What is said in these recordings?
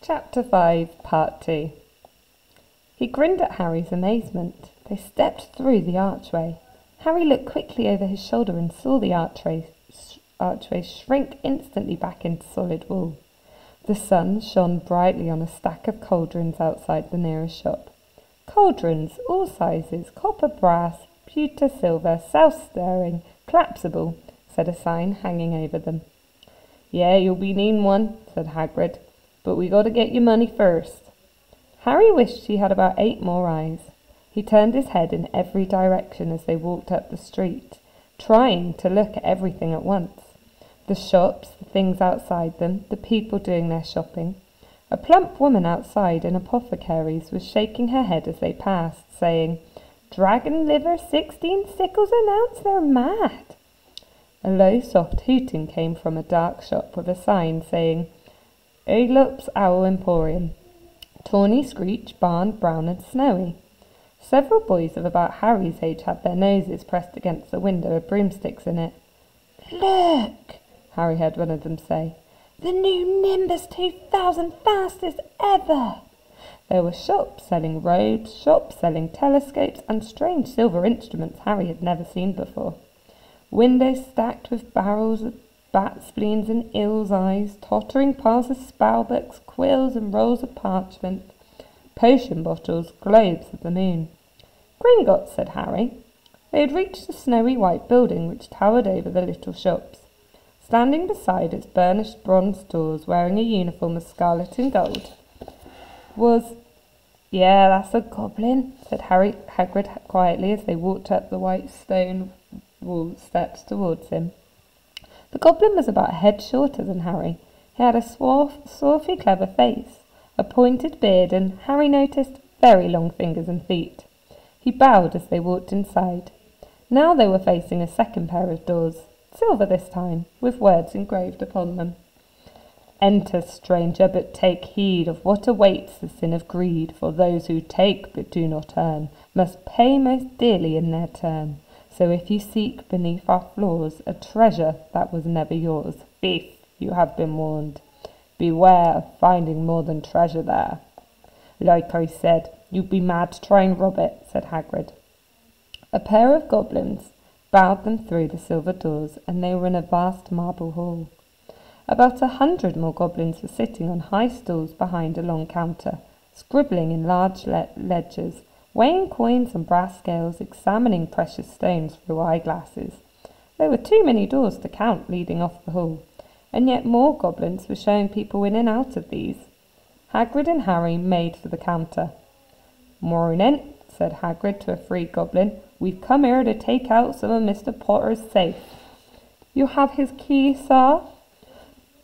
Chapter 5, Part 2. He grinned at Harry's amazement. They stepped through the archway. Harry looked quickly over his shoulder and saw the archway shrink instantly back into solid wall. The sun shone brightly on a stack of cauldrons outside the nearest shop. Cauldrons, all sizes, copper, brass, pewter, silver, self-stirring, collapsible, said a sign hanging over them. "Yeah, you'll be needing one," said Hagrid, "but we gotta get your money first." Harry wished he had about 8 more eyes. He turned his head in every direction as they walked up the street, trying to look at everything at once. The shops, the things outside them, the people doing their shopping. A plump woman outside in apothecary's was shaking her head as they passed, saying, "Dragon liver, 16 sickles an ounce, they're mad." A low, soft hooting came from a dark shop with a sign saying, "Aelop's Owl Emporium. Tawny, Screech, Barn, Brown and Snowy." Several boys of about Harry's age had their noses pressed against the window with broomsticks in it. "Look!" Harry heard one of them say. "The new Nimbus 2000 fastest ever!" There were shops selling robes, shops selling telescopes and strange silver instruments Harry had never seen before. Windows stacked with barrels of bat spleens and eel's eyes, tottering piles of spell books, quills and rolls of parchment, potion bottles, globes of the moon. "Gringotts," said Harry. They had reached the snowy white building which towered over the little shops. Standing beside its burnished bronze doors, wearing a uniform of scarlet and gold, was... "Yeah, that's a goblin," said Hagrid quietly as they walked up the white stone wall steps towards him. The goblin was about a head shorter than Harry. He had a swarthy, clever face, a pointed beard, and, Harry noticed, very long fingers and feet. He bowed as they walked inside. Now they were facing a second pair of doors, silver this time, with words engraved upon them. "Enter, stranger, but take heed of what awaits the sin of greed, for those who take but do not earn must pay most dearly in their turn. So if you seek beneath our floors a treasure that was never yours, thief, you have been warned. Beware of finding more than treasure there." "Like I said, you'd be mad to try and rob it," said Hagrid. A pair of goblins bowed them through the silver doors, and they were in a vast marble hall. About 100 more goblins were sitting on high stools behind a long counter, scribbling in large ledgers, weighing coins on brass scales, examining precious stones through eyeglasses. There were too many doors to count leading off the hall, and yet more goblins were showing people in and out of these. Hagrid and Harry made for the counter. "Mornin'," said Hagrid to a free goblin. "We've come here to take out some of Mr. Potter's safe." "You have his key, sir?"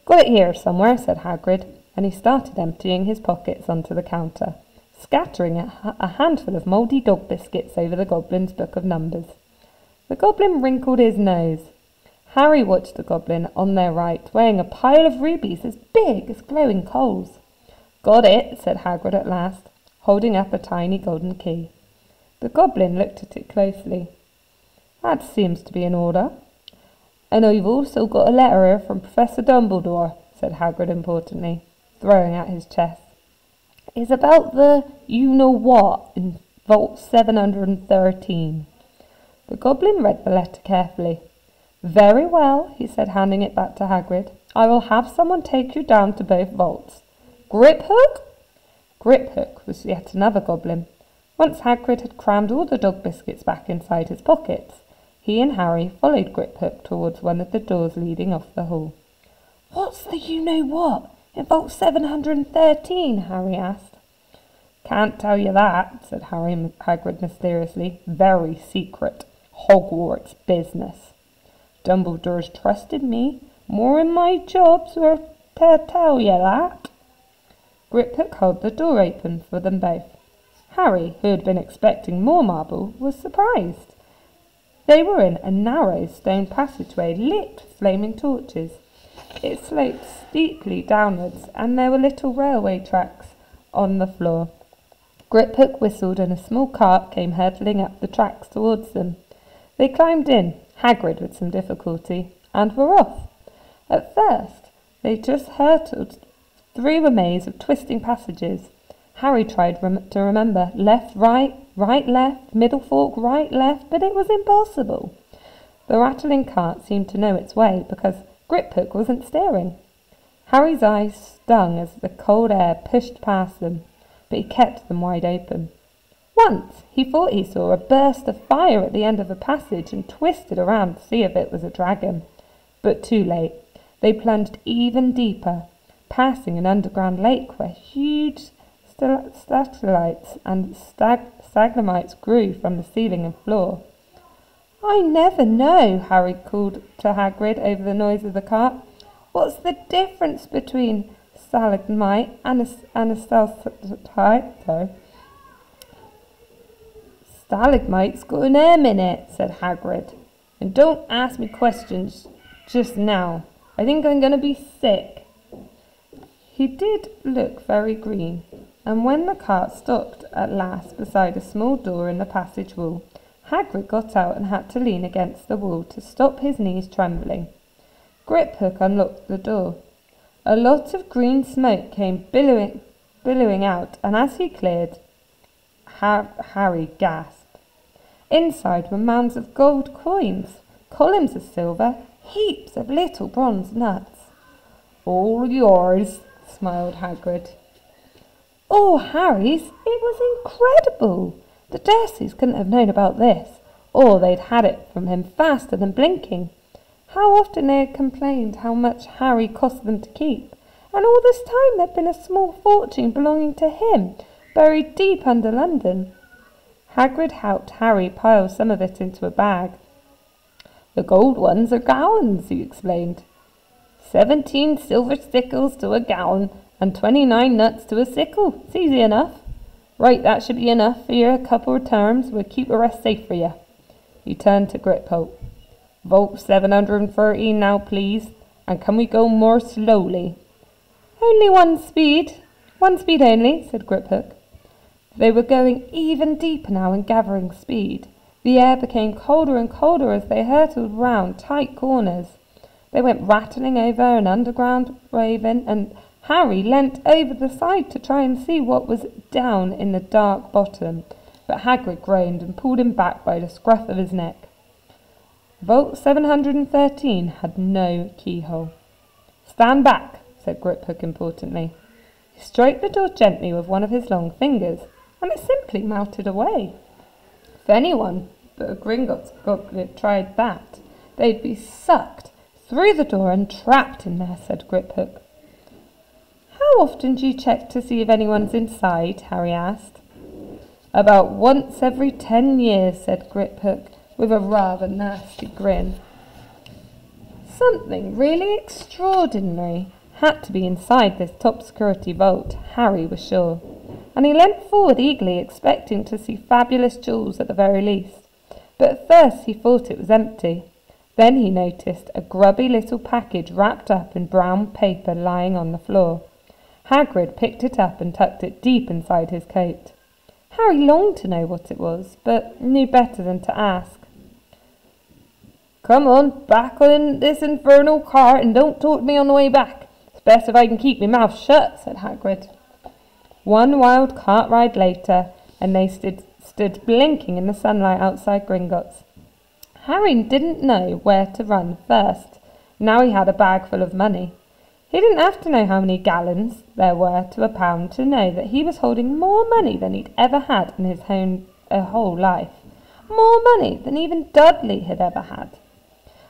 "Got it here somewhere," said Hagrid, and he started emptying his pockets onto the counter, scattering a handful of mouldy dog biscuits over the goblin's book of numbers. The goblin wrinkled his nose. Harry watched the goblin on their right, weighing a pile of rubies as big as glowing coals. "Got it," said Hagrid at last, holding up a tiny golden key. The goblin looked at it closely. "That seems to be in order." "And I've also got a letter here from Professor Dumbledore," said Hagrid importantly, throwing out his chest. "It's about the you-know-what in Vault 713. The goblin read the letter carefully. "Very well," he said, handing it back to Hagrid. "I will have someone take you down to both vaults. Griphook?" Griphook was yet another goblin. Once Hagrid had crammed all the dog biscuits back inside his pockets, he and Harry followed Griphook towards one of the doors leading off the hall. "What's the you-know-what in Vault 713? Harry asked. "Can't tell you that," said Hagrid mysteriously. "Very secret. Hogwarts business. Dumbledore's trusted me more in my jobs or to tell you that." Griphook held the door open for them both. Harry, who had been expecting more marble, was surprised. They were in a narrow stone passageway lit with flaming torches. It sloped steeply downwards, and there were little railway tracks on the floor. Griphook whistled, and a small cart came hurtling up the tracks towards them. They climbed in, Hagrid with some difficulty, and were off. At first, they just hurtled through a maze of twisting passages. Harry tried to remember left, right, right, left, middle fork, right, left, but it was impossible. The rattling cart seemed to know its way because Griphook wasn't steering. Harry's eyes stung as the cold air pushed past them, but he kept them wide open. Once he thought he saw a burst of fire at the end of a passage and twisted around to see if it was a dragon. But too late. They plunged even deeper, passing an underground lake where huge stalactites and stalagmites grew from the ceiling and floor. "I never know," Harry called to Hagrid over the noise of the cart. "What's the difference between stalagmite and a stalactite?" "Stalagmite's got an M in it," said Hagrid. "And don't ask me questions just now. I think I'm going to be sick." He did look very green, and when the cart stopped at last beside a small door in the passage wall, Hagrid got out and had to lean against the wall to stop his knees trembling. Griphook unlocked the door. A lot of green smoke came billowing out, and as he cleared, Harry gasped. Inside were mounds of gold coins, columns of silver, heaps of little bronze nuts. "All yours," smiled Hagrid. "All Harry's? It was incredible! The Dursleys couldn't have known about this, or they'd had it from him faster than blinking. How often they had complained how much Harry cost them to keep, and all this time there'd been a small fortune belonging to him, buried deep under London." Hagrid helped Harry pile some of it into a bag. "The gold ones are gallons," he explained. 17 silver sickles to a gallon, and 29 nuts to a sickle. It's easy enough. Right, that should be enough for you a couple of terms. We'll keep the rest safe for you." He turned to Griphook. "Vault 713 now, please. And can we go more slowly?" "Only one speed. One speed only," said Griphook. They were going even deeper now and gathering speed. The air became colder and colder as they hurtled round tight corners. They went rattling over an underground ravine, and Harry leant over the side to try and see what was down in the dark bottom, but Hagrid groaned and pulled him back by the scruff of his neck. Vault 713 had no keyhole. "Stand back," said Griphook importantly. He stroked the door gently with one of his long fingers, and it simply melted away. If anyone but a Gringotts goblet tried that, they'd be sucked through the door and trapped in there, said Griphook. "How often do you check to see if anyone's inside?" Harry asked. "About once every 10 years, said Griphook, with a rather nasty grin. Something really extraordinary had to be inside this top security vault, Harry was sure, and he leant forward eagerly, expecting to see fabulous jewels at the very least. But at first he thought it was empty. Then he noticed a grubby little package wrapped up in brown paper lying on the floor. Hagrid picked it up and tucked it deep inside his coat. Harry longed to know what it was, but knew better than to ask. "Come on, back on this infernal cart and don't talk to me on the way back. It's best if I can keep my mouth shut," said Hagrid. One wild cart ride later, and they stood blinking in the sunlight outside Gringotts. Harry didn't know where to run first. Now he had a bag full of money. He didn't have to know how many gallons there were to a pound to know that he was holding more money than he'd ever had in his whole life. More money than even Dudley had ever had.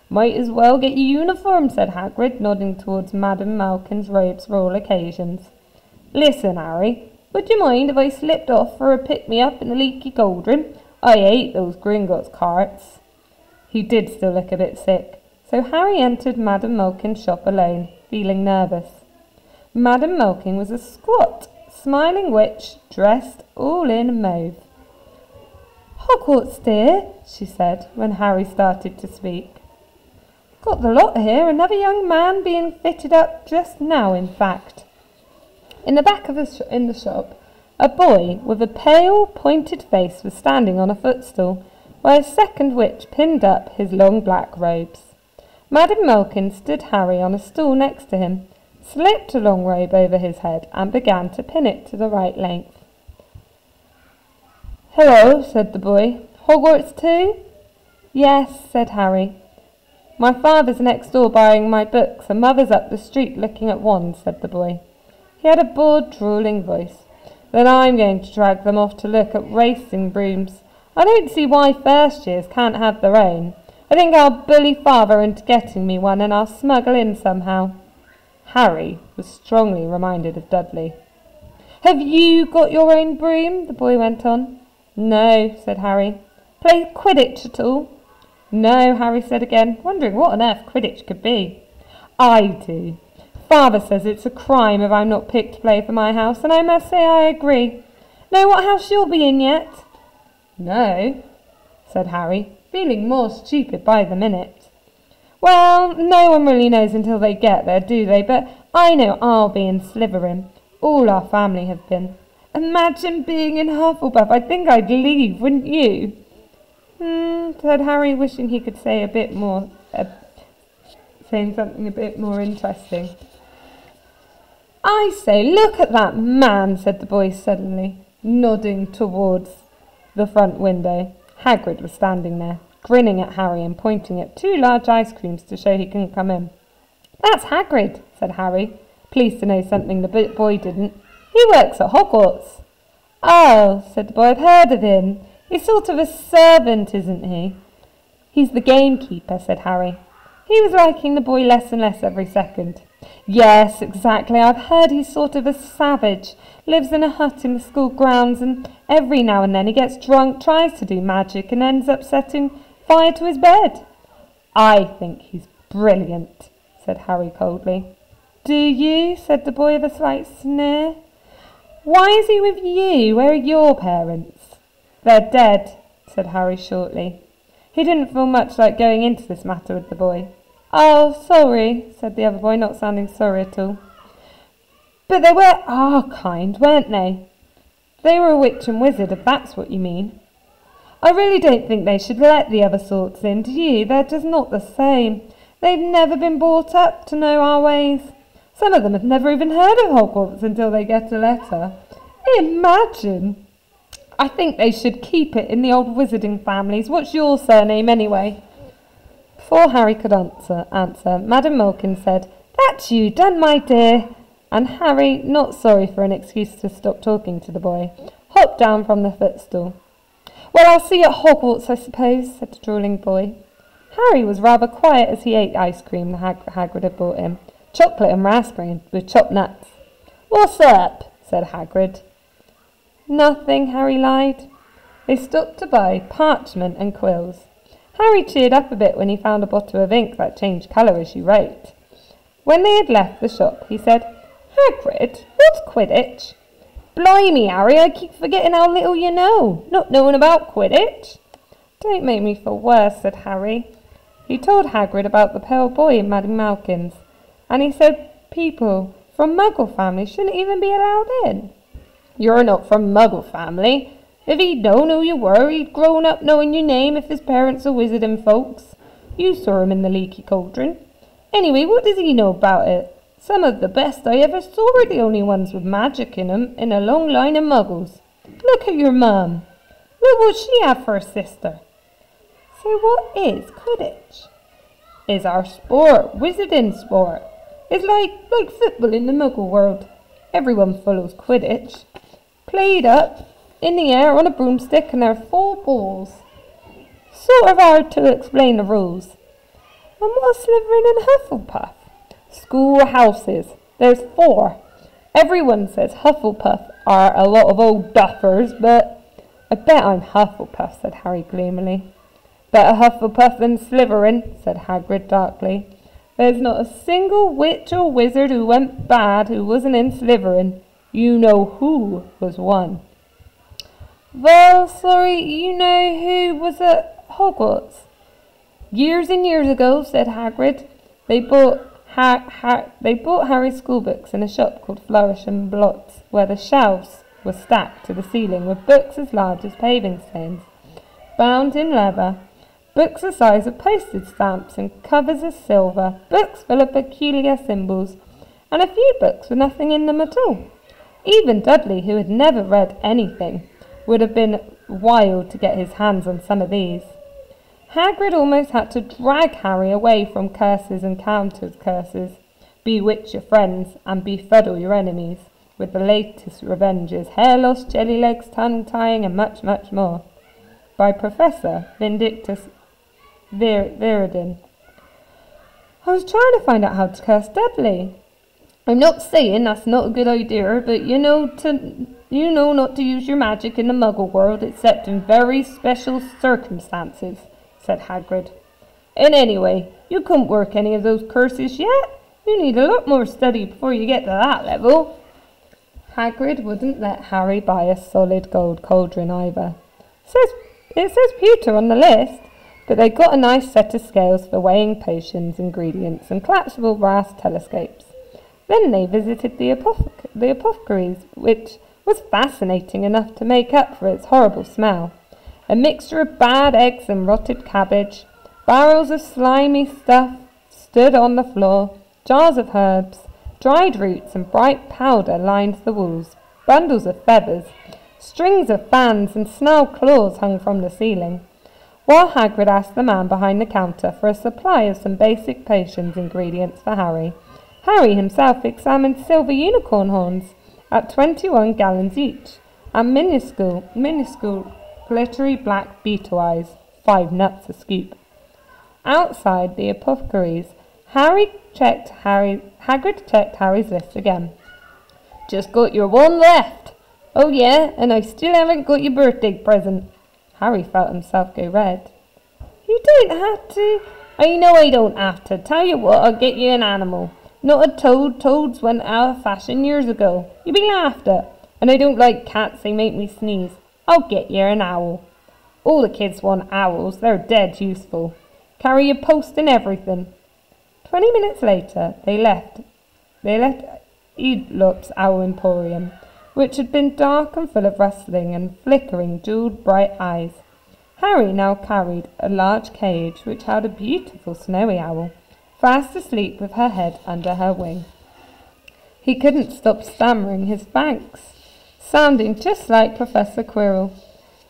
"Might as well get your uniform," said Hagrid, nodding towards Madame Malkin's robes for all occasions. "Listen, Harry, would you mind if I slipped off for a pick-me-up in the leaky cauldron? I hate those Gringotts carts." He did still look a bit sick, so Harry entered Madame Malkin's shop alone, feeling nervous. Madame Malkin was a squat, smiling witch, dressed all in mauve. "Hogwarts, dear," she said, when Harry started to speak. "Got the lot here, another young man being fitted up just now, in fact." In the back of the shop, a boy with a pale, pointed face was standing on a footstool, while a second witch pinned up his long black robes. Madame Malkin stood Harry on a stool next to him. slipped a long robe over his head and began to pin it to the right length. "Hello," said the boy. "Hogwarts too?" "Yes," said Harry. "My father's next door buying my books, and mother's up the street looking at wands," said the boy. He had a bored, drooling voice. "Then I'm going to drag them off to look at racing brooms. I don't see why first years can't have their own. I think I'll bully father into getting me one, and I'll smuggle in somehow." Harry was strongly reminded of Dudley. "Have you got your own broom?" the boy went on. "No," said Harry. "Play Quidditch at all?" "No," Harry said again, wondering what on earth Quidditch could be. "I do. Father says it's a crime if I'm not picked to play for my house, and I must say I agree. Know what house you'll be in yet?" "No," said Harry, feeling more stupid by the minute. "Well, no one really knows until they get there, do they? But I know I'll be in Slytherin. All our family have been. Imagine being in Hufflepuff. I think I'd leave, wouldn't you?" Said Harry, wishing he could say saying something a bit more interesting. "I say, look at that man," said the boy suddenly, nodding towards the front window. Hagrid was standing there, grinning at Harry and pointing at 2 large ice creams to show he couldn't come in. "That's Hagrid," said Harry, pleased to know something the boy didn't. "He works at Hogwarts." "Oh," said the boy, "I've heard of him. He's sort of a servant, isn't he?" "He's the gamekeeper," said Harry. He was liking the boy less and less every second. "Yes, exactly. I've heard he's sort of a savage. Lives in a hut in the school grounds, and every now and then he gets drunk, tries to do magic, and ends up setting fire to his bed." "I think he's brilliant," said Harry coldly. "Do you?" said the boy with a slight sneer. "Why is he with you? Where are your parents?" "They're dead," said Harry shortly. He didn't feel much like going into this matter with the boy. "Oh, sorry," said the other boy, not sounding sorry at all. "But they were our kind, weren't they?" "They were a witch and wizard, if that's what you mean." "I really don't think they should let the other sorts in, do you? They're just not the same. They've never been brought up to know our ways. Some of them have never even heard of Hogwarts until they get a letter. Imagine! I think they should keep it in the old wizarding families. What's your surname, anyway?" Before Harry could answer, Madame Malkin said, "That's you done, my dear." And Harry, not sorry for an excuse to stop talking to the boy, hopped down from the footstool. "Well, I'll see you at Hogwarts, I suppose," said the drooling boy. Harry was rather quiet as he ate ice cream Hagrid had brought him, chocolate and raspberry with chopped nuts. "What's up?" said Hagrid. "Nothing," Harry lied. They stopped to buy parchment and quills. Harry cheered up a bit when he found a bottle of ink that changed colour as you wrote. When they had left the shop, he said, "Hagrid, what's Quidditch?" "Blimey, Harry, I keep forgetting how little you know, not knowing about Quidditch." "Don't make me feel worse," said Harry. He told Hagrid about the pale boy in Madame Malkin's, and he said people from Muggle families shouldn't even be allowed in. "You're not from Muggle family. If he'd known who you were, he'd grown up knowing your name if his parents are wizarding folks. You saw him in the leaky cauldron. Anyway, what does he know about it? Some of the best I ever saw are the only ones with magic in 'em in a long line of muggles. Look at your mum. Look what she had for a sister." "So what is Quidditch?" "It's our sport, wizarding sport. It's like football in the muggle world. Everyone follows Quidditch. Played up in the air on a broomstick, and there are 4 balls. Sort of hard to explain the rules." "And what's Slytherin and Hufflepuff?" "Schoolhouses. There's 4. Everyone says Hufflepuff are a lot of old duffers, but I bet I'm Hufflepuff," said Harry gloomily. "Better Hufflepuff than Slytherin," said Hagrid darkly. "There's not a single witch or wizard who went bad who wasn't in Slytherin. You know who was one." "Well, sorry, you know who was at Hogwarts?" "Years and years ago," said Hagrid. They bought Harry's schoolbooks in a shop called Flourish and Blot, where the shelves were stacked to the ceiling with books as large as paving stones, bound in leather, books the size of postage stamps and covers of silver, books full of peculiar symbols, and a few books with nothing in them at all. Even Dudley, who had never read anything, would have been wild to get his hands on some of these. Hagrid almost had to drag Harry away from curses and counter-curses, bewitch your friends and befuddle your enemies, with the latest revenges, hair loss, jelly legs, tongue-tying, and much, much more, by Professor Vindictus Viridin. I was trying to find out how to curse Dudley. I'm not saying that's not a good idea, but you know not to use your magic in the Muggle world except in very special circumstances, said Hagrid. And anyway, you couldn't work any of those curses yet. You need a lot more study before you get to that level. Hagrid wouldn't let Harry buy a solid gold cauldron either. It says pewter on the list, but they got a nice set of scales for weighing potions, ingredients, and collapsible brass telescopes. Then they visited the apothecary's, which was fascinating enough to make up for its horrible smell. A mixture of bad eggs and rotted cabbage, barrels of slimy stuff stood on the floor, jars of herbs, dried roots and bright powder lined the walls, bundles of feathers, strings of fans and snarled claws hung from the ceiling. While Hagrid asked the man behind the counter for a supply of some basic potions ingredients for Harry, Harry himself examined silver unicorn horns at 21 gallons each, and minuscule glittery black beetle eyes, 5 nuts a scoop. Outside the apothecary's, Hagrid checked Harry's list again. Just got your one left. Oh yeah, and I still haven't got your birthday present. Harry felt himself go red. You don't have to. I know I don't have to. Tell you what, I'll get you an animal. Not a toad. Toads went out of fashion years ago. You'd be laughed at. And I don't like cats, they make me sneeze. I'll get you an owl. All the kids want owls, they're dead useful. Carry your post and everything. 20 minutes later, they left Edelop's Owl Emporium, which had been dark and full of rustling and flickering jewelled bright eyes. Harry now carried a large cage which held a beautiful snowy owl, fast asleep with her head under her wing. He couldn't stop stammering his thanks, sounding just like Professor Quirrell.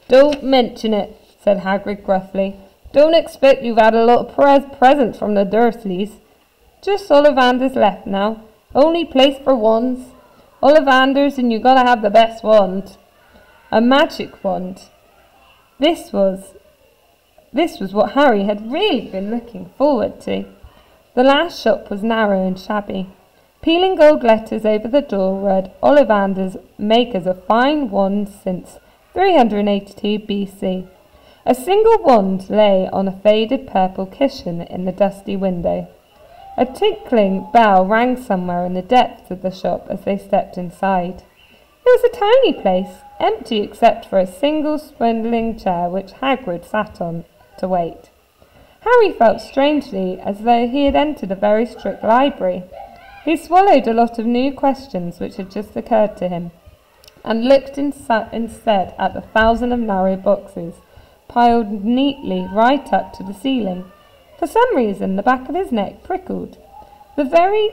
Don't mention it, said Hagrid gruffly. Don't expect you've had a lot of presents from the Dursleys. Just Ollivander's left now. Only place for wands. Ollivander's, and you gotta have the best wand. A magic wand. This was what Harry had really been looking forward to. The last shop was narrow and shabby. Peeling gold letters over the door read, Ollivander's, makers of fine wands since 382 BC. A single wand lay on a faded purple cushion in the dusty window. A tinkling bell rang somewhere in the depths of the shop as they stepped inside. It was a tiny place, empty except for a single swindling chair which Hagrid sat on to wait. Harry felt strangely as though he had entered a very strict library. He swallowed a lot of new questions which had just occurred to him, and looked instead at the 1,000 of narrow boxes, piled neatly right up to the ceiling. For some reason the back of his neck prickled. The very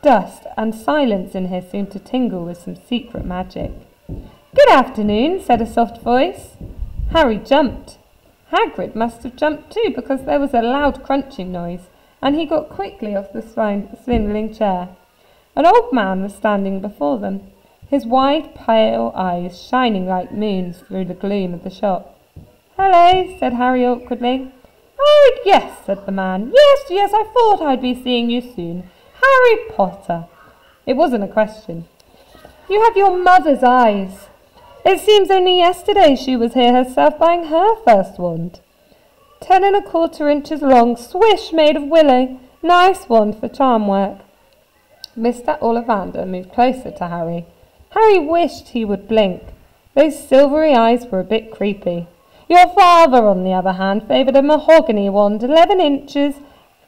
dust and silence in here seemed to tingle with some secret magic. Good afternoon, said a soft voice. Harry jumped. Hagrid must have jumped too, because there was a loud crunching noise, and he got quickly off the swindling chair. An old man was standing before them, his wide, pale eyes shining like moons through the gloom of the shop. Hello, said Harry awkwardly. Oh, yes, said the man. Yes, I thought I'd be seeing you soon. Harry Potter. It wasn't a question. You have your mother's eyes. It seems only yesterday she was here herself buying her first wand. 10¼ inches long, swish, made of willow. Nice wand for charm work. Mr. Ollivander moved closer to Harry. Harry wished he would blink. Those silvery eyes were a bit creepy. Your father, on the other hand, favoured a mahogany wand, 11 inches,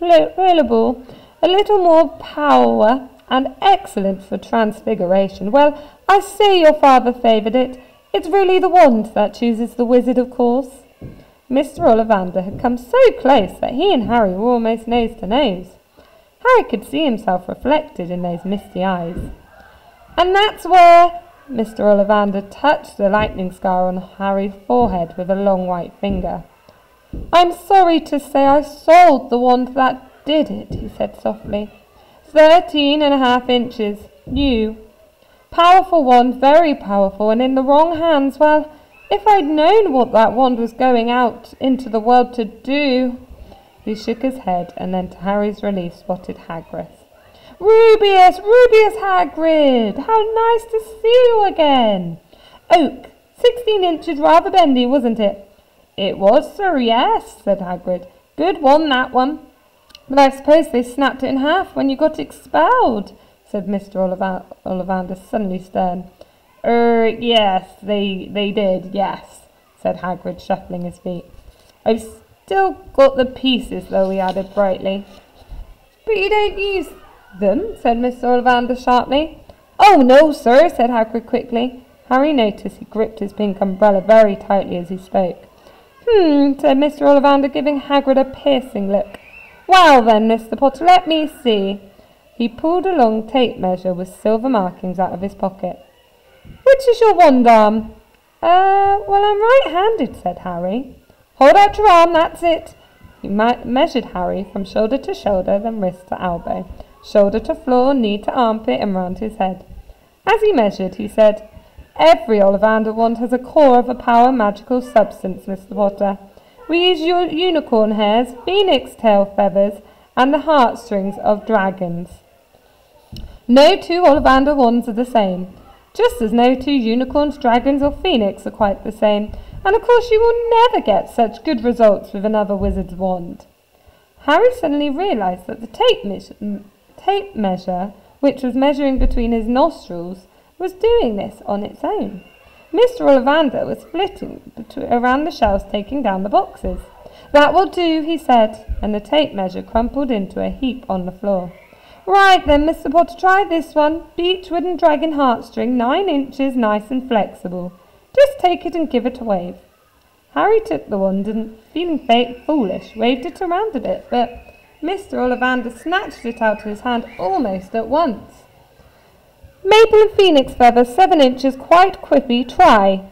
rollable, a little more power, and excellent for transfiguration. Well, I say your father favoured it. It's really the wand that chooses the wizard, of course. Mr. Ollivander had come so close that he and Harry were almost nose to nose. Harry could see himself reflected in those misty eyes. And that's where Mr. Ollivander touched the lightning scar on Harry's forehead with a long white finger. I'm sorry to say I sold the wand that did it, he said softly. 13.5 inches. New. Powerful wand, very powerful, and in the wrong hands, well, if I'd known what that wand was going out into the world to do... He shook his head, and then to Harry's relief spotted Hagrid. Rubeus! Rubeus Hagrid! How nice to see you again! Oak, 16 inches, rather bendy, wasn't it? It was, sir, yes, said Hagrid. Good one, that one. But I suppose they snapped it in half when you got expelled, said Mr. Ollivander, suddenly stern. Yes, they did, yes, said Hagrid, shuffling his feet. I've still got the pieces, though, he added brightly. But you don't use them, said Mr. Ollivander sharply. Oh, no, sir, said Hagrid quickly. Harry noticed he gripped his pink umbrella very tightly as he spoke. Said Mr. Ollivander, giving Hagrid a piercing look. Well then, Mr. Potter, let me see. He pulled a long tape measure with silver markings out of his pocket. Which is your wand arm? Well, I'm right-handed, said Harry. Hold out your arm, that's it. He measured Harry from shoulder to shoulder, then wrist to elbow, shoulder to floor, knee to armpit, and round his head. As he measured, he said, Every Ollivander wand has a core of a power magical substance, Mr. Potter. We use unicorn hairs, phoenix tail feathers, and the heartstrings of dragons. No two Ollivander wands are the same, just as no two unicorns, dragons, or phoenix are quite the same, and of course you will never get such good results with another wizard's wand. Harry suddenly realised that the tape measure, which was measuring between his nostrils, was doing this on its own. Mr. Ollivander was flitting around the shelves, taking down the boxes. That will do, he said, and the tape measure crumpled into a heap on the floor. Right then, Mr. Potter, try this one. Beechwood and dragon heartstring, 9 inches, nice and flexible. Just take it and give it a wave. Harry took the wand and, feeling foolish, waved it around a bit, but Mr. Ollivander snatched it out of his hand almost at once. Maple and phoenix feather, 7 inches, quite quippy, try.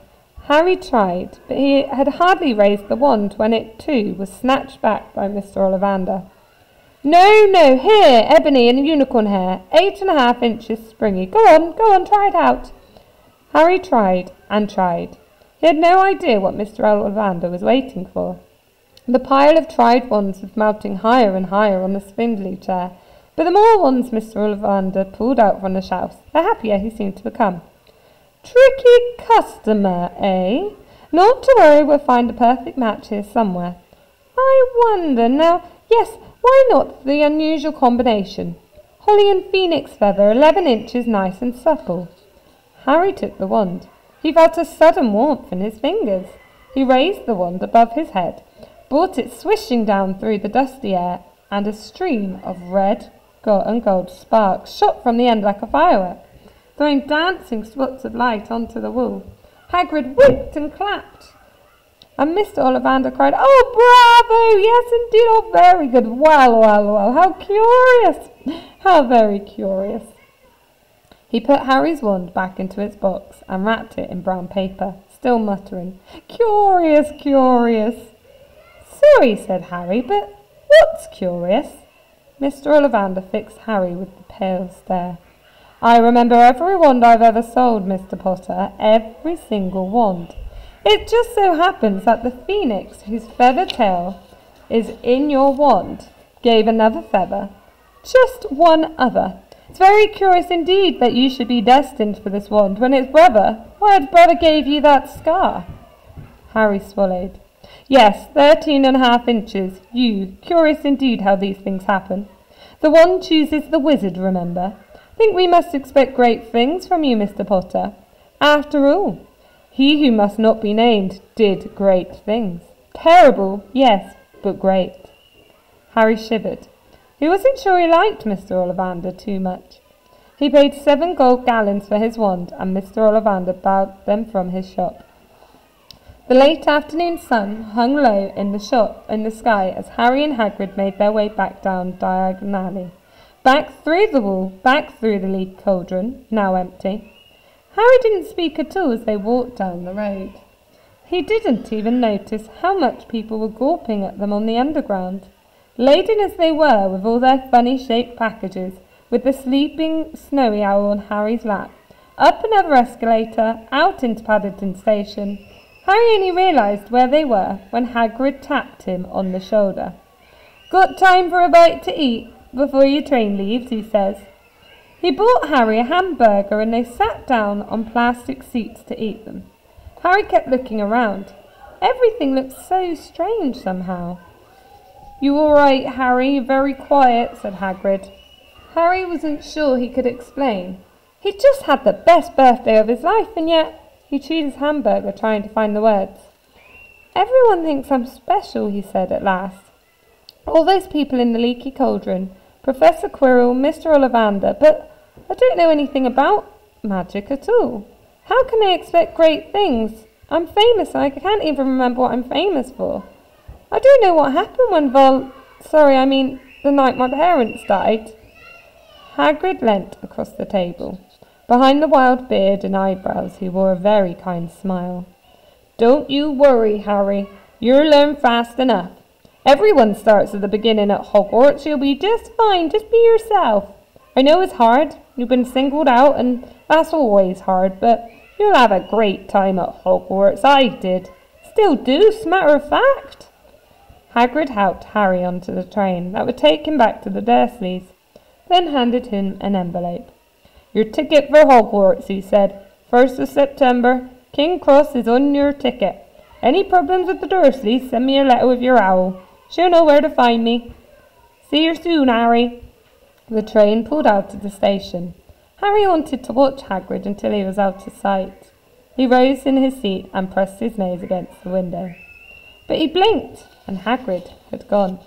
Harry tried, but he had hardly raised the wand when it, too, was snatched back by Mr. Ollivander. No, here, ebony and unicorn hair, 8.5 inches, springy. Go on, try it out. Harry tried and tried. He had no idea what Mr. Ollivander was waiting for. The pile of tried wands was mounting higher and higher on the spindly chair, but the more wands Mr. Ollivander pulled out from the shelves, the happier he seemed to become. Tricky customer, eh? Not to worry, we'll find a perfect match here somewhere. I wonder now, yes, why not the unusual combination? Holly and phoenix feather, 11 inches, nice and supple. Harry took the wand. He felt a sudden warmth in his fingers. He raised the wand above his head, brought it swishing down through the dusty air, and a stream of red and gold sparks shot from the end like a firework, throwing dancing spots of light onto the wall. Hagrid whooped and clapped, and Mr. Ollivander cried, "Oh, bravo! Yes, indeed! Oh, very good! Well! How curious! How very curious!" He put Harry's wand back into its box and wrapped it in brown paper, still muttering, "Curious! Sorry," said Harry, "but what's curious?" Mr. Ollivander fixed Harry with the pale stare. "I remember every wand I've ever sold, Mr. Potter, every single wand. It just so happens that the phoenix whose feather tail is in your wand gave another feather, just one other. It's very curious indeed that you should be destined for this wand when its brother gave you that scar." Harry swallowed. "Yes, 13.5 inches. Curious indeed how these things happen. The wand chooses the wizard, remember. Think we must expect great things from you, Mr. Potter. After all, he who must not be named did great things. Terrible, yes, but great." Harry shivered. He wasn't sure he liked Mr. Ollivander too much. He paid 7 gold gallons for his wand, and Mr. Ollivander bought them from his shop. The late afternoon sun hung low in the sky as Harry and Hagrid made their way back down Diagon Alley. back through the wall, back through the leaky cauldron, now empty. Harry didn't speak at all as they walked down the road. He didn't even notice how much people were gawping at them on the underground, laden as they were with all their funny-shaped packages, with the sleeping Snowy Owl on Harry's lap. Up another escalator, out into Paddington Station. Harry only realised where they were when Hagrid tapped him on the shoulder. "Got time for a bite to eat before your train leaves," he says. He bought Harry a hamburger and they sat down on plastic seats to eat them. Harry kept looking around. Everything looked so strange somehow. "You all right, Harry? Very quiet," said Hagrid. Harry wasn't sure he could explain. He'd just had the best birthday of his life, and yet he chewed his hamburger trying to find the words. "Everyone thinks I'm special," he said at last. "All those people in the leaky cauldron, Professor Quirrell, Mr. Ollivander, but I don't know anything about magic at all. How can I expect great things? I'm famous and I can't even remember what I'm famous for. I don't know what happened when the night my parents died." Hagrid leant across the table. Behind the wild beard and eyebrows he wore a very kind smile. "Don't you worry, Harry. You'll learn fast enough. Everyone starts at the beginning at Hogwarts. You'll be just fine. Just be yourself. I know it's hard. You've been singled out, and that's always hard, but you'll have a great time at Hogwarts. I did. Still do, as a matter of fact." Hagrid helped Harry onto the train that would take him back to the Dursleys, then handed him an envelope. "Your ticket for Hogwarts," he said. "1st of September. King Cross is on your ticket. Any problems with the Dursleys, send me a letter with your owl. She'll know where to find me. See you soon, Harry." The train pulled out of the station. Harry wanted to watch Hagrid until he was out of sight. He rose in his seat and pressed his nose against the window. But he blinked, and Hagrid had gone.